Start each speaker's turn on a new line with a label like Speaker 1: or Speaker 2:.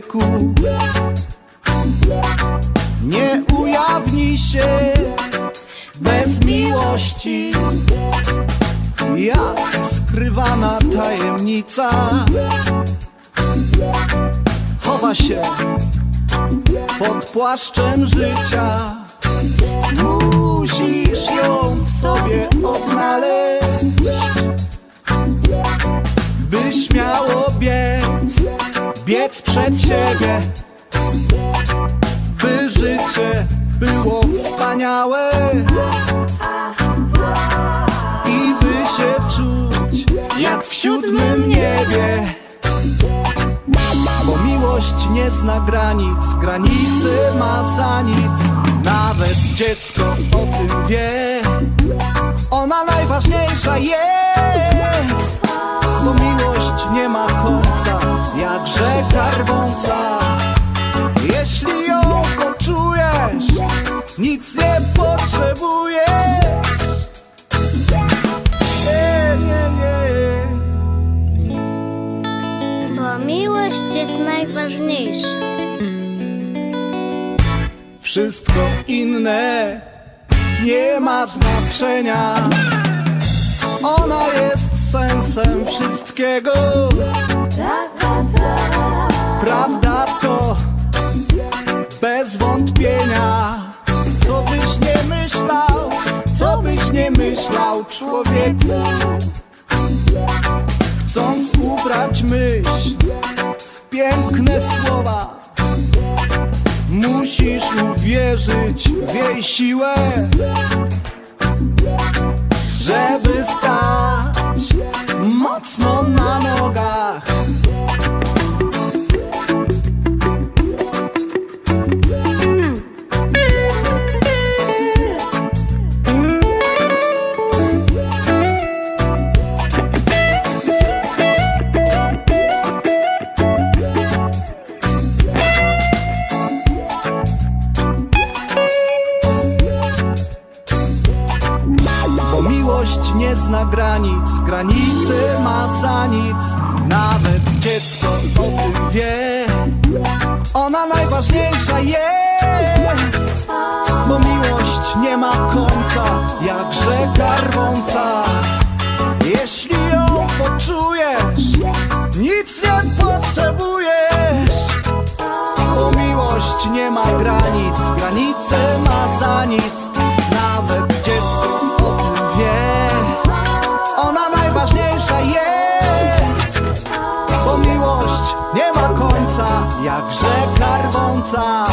Speaker 1: człowieku nie ujawni się bez miłości, jak skrywana tajemnica chowa się pod płaszczem życia. Musisz ją w sobie odnaleźć, by śmiało biec przed siebie, by życie było wspaniałe i by się czuć jak w siódmym niebie. Bo miłość nie zna granic, granicy ma za nic. Nawet dziecko o tym wie, ona najważniejsza jest. Bo miłość nie ma końca, jak rzeka rwąca. Jeśli ją poczujesz, nic nie potrzebujesz. Nie.
Speaker 2: Bo miłość jest najważniejsza.
Speaker 1: Wszystko inne nie ma znaczenia. Ona jest sensem wszystkiego. Prawda to bez wątpienia. Co byś nie myślał, człowieku, chcąc ubrać myśl w piękne słowa, musisz uwierzyć w jej siłę, żeby stać mocno na nogach. Miłość nie zna granic, granicy ma za nic. Nawet dziecko o tym wie, ona najważniejsza jest. Bo miłość nie ma końca, jak rzeka rwąca. Jeśli ją poczujesz, nic nie potrzebujesz. Bo miłość nie ma granic, granice ma za nic. Nawet dziecko o tym wie, ona najważniejsza jest. Bo miłość nie ma końca, jak rzeka rwąca.